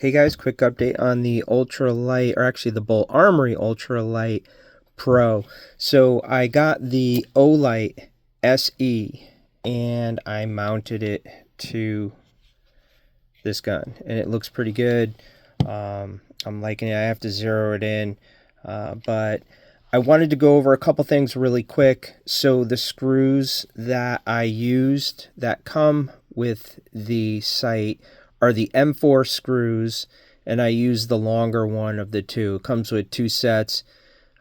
Hey guys, quick update on the Ultralight, or actually the Bul Armory Ultralight Pro. So I got the Osight SE and I mounted it to this gun and it looks pretty good. I'm liking it. I have to zero it in, but I wanted to go over a couple things really quick. So the screws that I used that come with the sight are the M4 screws, and I use the longer one of the two. It comes with two sets,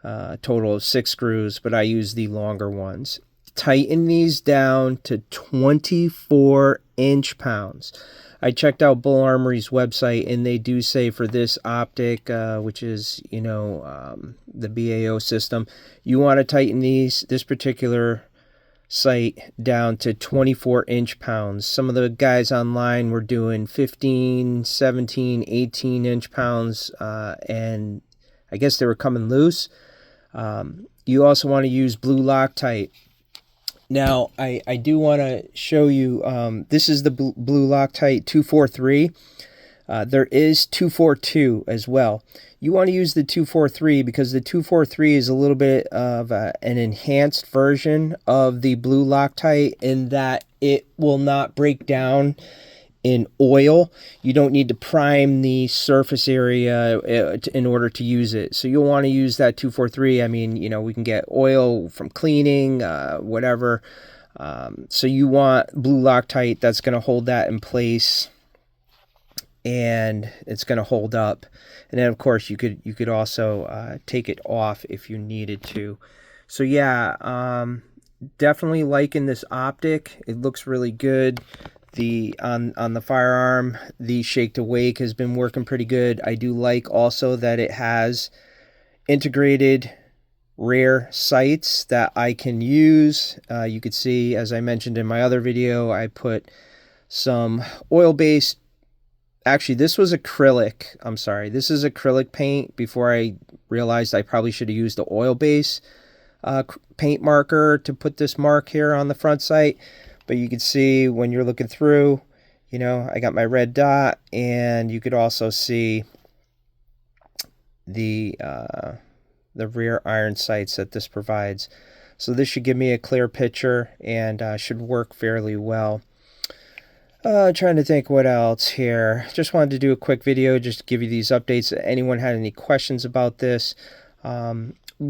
total of 6 screws, but I use the longer ones. Tighten these down to 24 inch-pounds. I checked out Bul Armory's website, and they do say for this optic, which is, the BAO system, you want to tighten this particular sight down to 24 inch-pounds. Some of the guys online were doing 15, 17, 18 inch-pounds, and I guess they were coming loose. You also want to use blue Loctite. Now, I do want to show you, this is the blue Loctite 243. There is 242 as well. You want to use the 243 because the 243 is a little bit of an enhanced version of the blue Loctite in that it will not break down in oil. You don't need to prime the surface area in order to use it. So you'll want to use that 243. I mean, we can get oil from cleaning, whatever. So you want blue Loctite that's going to hold that in place, and it's going to hold up. And then of course you could also take it off if you needed to. So yeah, definitely liking this optic. It looks really good. On the firearm, the shake to wake has been working pretty good. I do like also that it has integrated rear sights that I can use. You could see, as I mentioned in my other video, I put some oil-based, actually this was acrylic, I'm sorry, this is acrylic paint before I realized I probably should have used the oil-based paint marker to put this mark here on the front sight. But you can see when you're looking through, I got my red dot, and you could also see the rear iron sights that this provides. So this should give me a clear picture and should work fairly well. Trying to think what else here. Just wanted to do a quick video just to give you these updates. If anyone had any questions about this,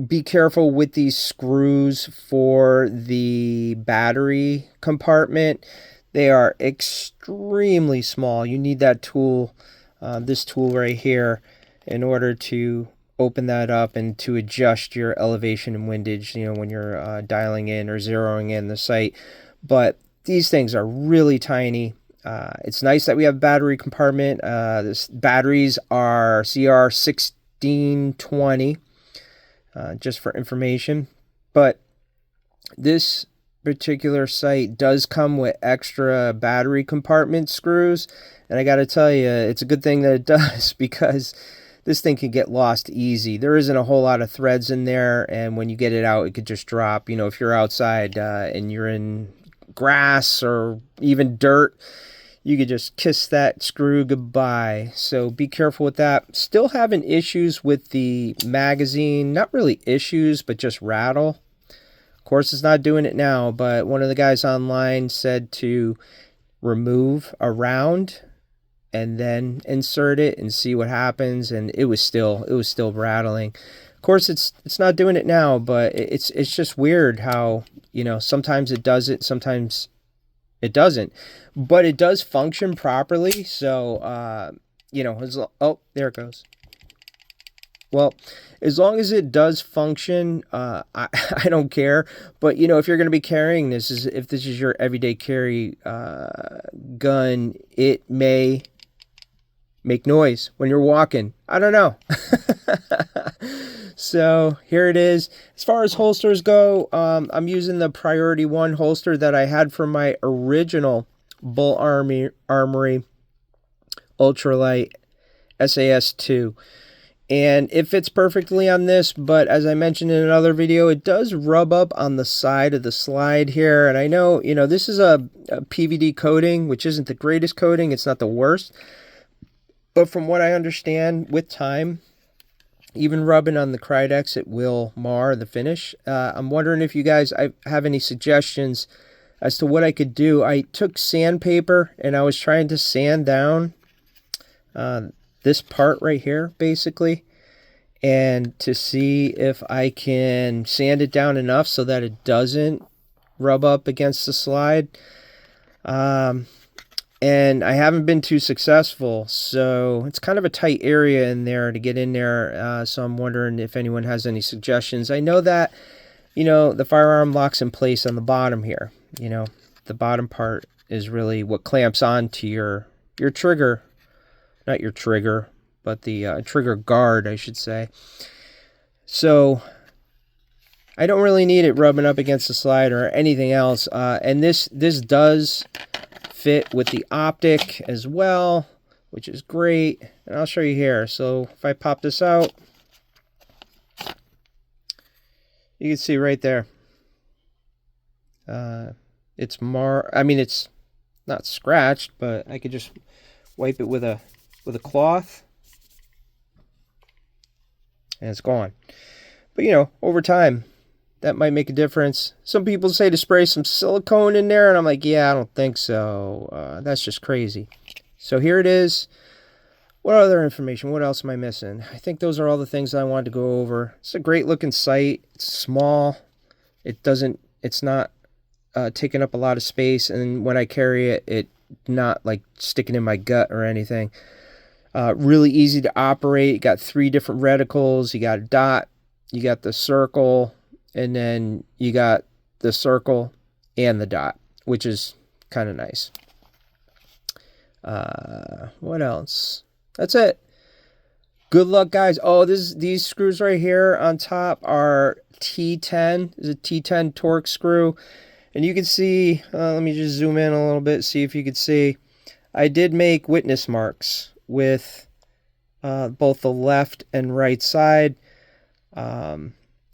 be careful with these screws for the battery compartment. They are extremely small. You need that tool, this tool right here, in order to open that up and to adjust your elevation and windage, when you're dialing in or zeroing in the sight. But these things are really tiny. It's nice that we have a battery compartment. This batteries are CR1620. Just for information, but this particular sight does come with extra battery compartment screws, and I gotta tell you, it's a good thing that it does, because this thing can get lost easy. There isn't a whole lot of threads in there, and when you get it out, it could just drop. If you're outside and you're in grass or even dirt, you could just kiss that screw goodbye. So be careful with that. Still having issues with the magazine. Not really issues, but just rattle. Of course, it's not doing it now, but one of the guys online said to remove a round and then insert it and see what happens, and it was still rattling. Of course, it's not doing it now, but it's just weird how, sometimes it does it, sometimes it doesn't, but it does function properly. So, oh, there it goes. Well, as long as it does function, I don't care. But, if you're going to be carrying this, if this is your everyday carry gun, it may make noise when you're walking. I don't know. So here it is. As far as holsters go, I'm using the Priority 1 holster that I had from my original Bul Armory Ultralight SAS2. And it fits perfectly on this, but as I mentioned in another video, it does rub up on the side of the slide here. And I know, this is a PVD coating, which isn't the greatest coating. It's not the worst. But from what I understand, with time, even rubbing on the Krydex, it will mar the finish. I'm wondering if you guys have any suggestions as to what I could do. I took sandpaper and I was trying to sand down this part right here, basically, and to see if I can sand it down enough so that it doesn't rub up against the slide. And I haven't been too successful, so it's kind of a tight area in there to get in there. So I'm wondering if anyone has any suggestions. I know that, the firearm locks in place on the bottom here. The bottom part is really what clamps on to your trigger, not your trigger, but the trigger guard, I should say. So I don't really need it rubbing up against the slide or anything else. And this does fit with the optic as well, which is great. And I'll show you here. So if I pop this out, you can see right there. It's it's not scratched, but I could just wipe it with a cloth, and it's gone. But over time, that might make a difference. Some people say to spray some silicone in there, and I'm like, yeah, I don't think so. That's just crazy. So here it is. What other information? What else am I missing? I think those are all the things I wanted to go over. It's a great looking sight. It's small. It's not taking up a lot of space, and when I carry it, it's not like sticking in my gut or anything. Really easy to operate. You got 3 different reticles. You got a dot. You got the circle. And then you got the circle and the dot, which is kind of nice. What else? That's it. Good luck, guys. Oh, these screws right here on top are T10. This is a T10 torque screw. And you can see, let me just zoom in a little bit, see if you can see. I did make witness marks with both the left and right side.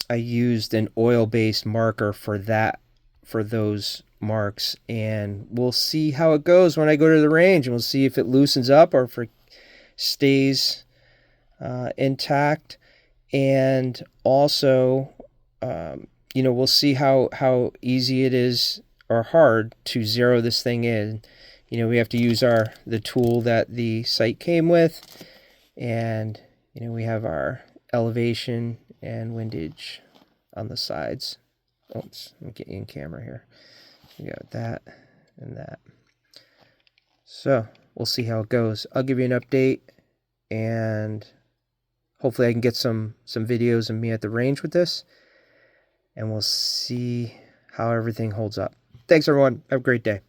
I used an oil-based marker for those marks, and we'll see how it goes when I go to the range, and we'll see if it loosens up or if it stays intact. And also, we'll see how easy it is or hard to zero this thing in. We have to use the tool that the sight came with, and we have our elevation and windage on the sides. Oops, let me get you in camera here. We got that and that. So we'll see how it goes. I'll give you an update, and hopefully I can get some videos of me at the range with this, and we'll see how everything holds up. Thanks, everyone. Have a great day.